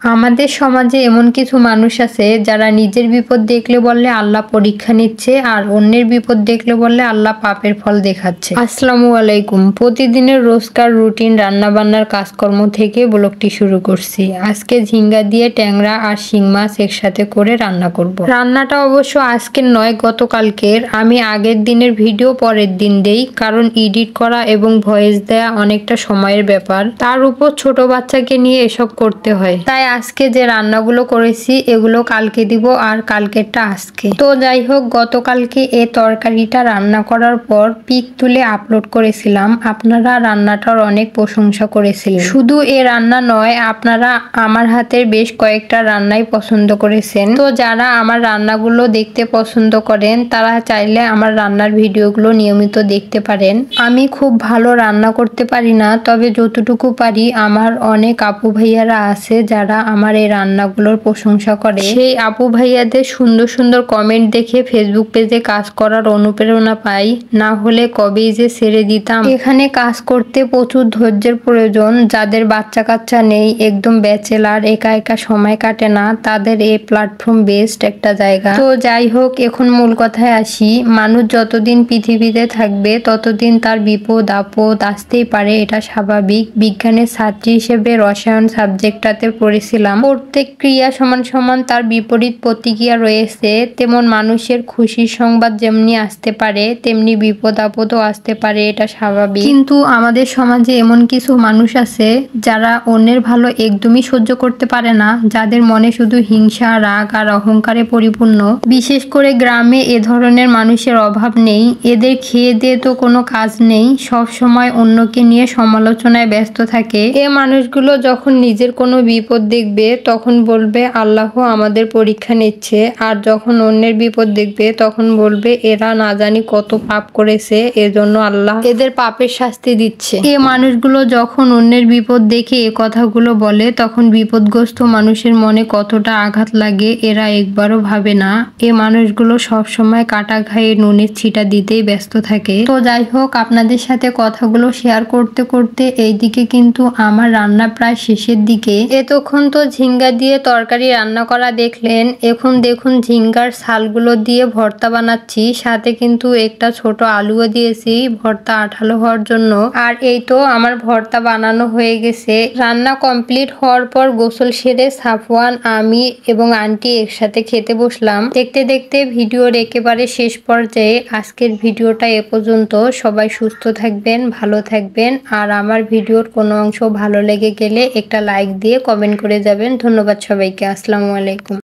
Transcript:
আমাদের সমাজে এমন কিছু মানুষ আছে যারা নিজের বিপদ দেখলে বললে আল্লাহ পরীক্ষা নিচ্ছে, আর অন্যের বিপদ দেখলে বললে আল্লাহ পাপের ফল দেখাচ্ছে। আসসালামু আলাইকুম। প্রতিদিনের রোজকার রুটিন রান্না বান্নার কাজকর্ম থেকে ব্লগটি শুরু করছি। আজকে ঝিঙ্গা দিয়ে ট্যাংরা আর শিং মাছ একসাথে করে রান্না করব। রান্নাটা অবশ্য আজকের নয়, গতকালকের। আমি আগের দিনের ভিডিও পরের দিন দেই, কারণ এডিট করা এবং ভয়েস দেয়া অনেকটা সময়ের ব্যাপার। তার উপর ছোট বাচ্চাকে নিয়ে এসব করতে হয়, তাই আজকে যে রান্নাগুলো করেছি এগুলো কালকে দিব, আর কালকেরটা আজকে। তো যাই হোক, গতকালকে এই তরকারিটা রান্না করার পর পিক তুলে আপলোড করেছিলাম। আপনারা রান্নাটার অনেক প্রশংসা করেছিলেন। শুধু এ রান্না নয়, আপনারা আমার হাতের বেশ কয়েকটা রান্নাই পছন্দ করেছেন। তো যারা আমার রান্নাগুলো দেখতে পছন্দ করেন তারা চাইলে আমার রান্নার ভিডিওগুলো নিয়মিত দেখতে পারেন। আমি খুব ভালো রান্না করতে পারি না, তবে যতটুকু পারি আমার অনেক আপু ভাইয়ারা আছে যারা আমার এই রান্নাগুলোর প্রশংসা করে। সেই আপু ভাইয়াদের সুন্দর সুন্দর কমেন্ট দেখে ফেসবুক পেজে কাজ করার অনুপ্রেরণা পাই, না হলে কবেই যে ছেড়ে দিতাম। এখানে কাজ করতে প্রচুর ধৈর্যের প্রয়োজন। যাদের বাচ্চা কাচ্চা নেই, একদম ব্যাচেলার, একা একা সময় কাটে না, তাদের এই প্ল্যাটফর্ম বেস্ট একটা জায়গা। তো যাই হোক, এখন মূল কথায় আসি। মানুষ যতদিন পৃথিবীতে থাকবে ততদিন তার বিপদ আপদ আসতেই পারে, এটা স্বাভাবিক। বিজ্ঞানের ছাত্রী হিসেবে রসায়ন সাবজেক্টটাতে পড়েছিলাম, প্রত্যেক ক্রিয়া সমান সমান তার বিপরীত প্রতিক্রিয়া রয়েছে। তেমন মানুষের খুশির সংবাদ যেমনি আসতে পারে, তেমনি বিপদ আপদও আসতে পারে, এটা স্বাভাবিক। কিন্তু আমাদের সমাজে এমন কিছু মানুষ আছে যারা অন্যের ভালো একদমই সহ্য করতে পারে না, যাদের মনে শুধু হিংসা, রাগ আর অহংকারে পরিপূর্ণ। বিশেষ করে গ্রামে এ ধরনের মানুষের অভাব নেই। এদের খেয়ে দিয়ে তো কোনো কাজ নেই, সব সময় অন্যকে নিয়ে সমালোচনায় ব্যস্ত থাকে। এ মানুষগুলো যখন নিজের কোনো বিপদ দেখবে তখন বলবে আল্লাহ আমাদের পরীক্ষা নিচ্ছে, আর যখন অন্যের বিপদ দেখবে তখন বলবে এরা না জানি কত পাপ করেছে, এজন্য আল্লাহ এদের পাপের শাস্তি দিচ্ছে। এ মানুষগুলো যখন অন্যের বিপদ দেখে এ কথাগুলো বলে তখন বিপদগ্রস্ত মানুষের মনে কতটা আঘাত লাগে এরা একবারও ভাবে না। এ মানুষগুলো সবসময় কাটা ঘায়ে নুনের ছিটা দিতেই ব্যস্ত থাকে। তো যাই হোক, আপনাদের সাথে কথাগুলো শেয়ার করতে করতে এইদিকে কিন্তু আমার রান্না প্রায় শেষের দিকে। এতক্ষণ তো ঝিঙ্গা দিয়ে তরকারি রান্না করা দেখলেন, এখন দেখুন ঝিঙ্গার ছালগুলো দিয়ে ভর্তা বানাচ্ছি। সাথে কিন্তু একটা ছোট আলুও দিয়েছি ভর্তা আঠালো হওয়ার জন্য। আর এই তো আমার ভর্তা বানানো হয়ে গেছে। রান্না কমপ্লিট হওয়ার পর গোসল সেরে সাফওয়ান, আমি এবং আন্টি একসাথে খেতে বসলাম। দেখতে দেখতে ভিডিওর একেবারে শেষ পর্যায়ে। আজকের ভিডিওটা এ পর্যন্ত। সবাই সুস্থ থাকবেন, ভালো থাকবেন, আর আমার ভিডিওর কোনো অংশ ভালো লেগে গেলে একটা লাইক দিয়ে কমেন্ট করে যাবেন। ধন্যবাদ সবাইকে। আসসালামু আলাইকুম।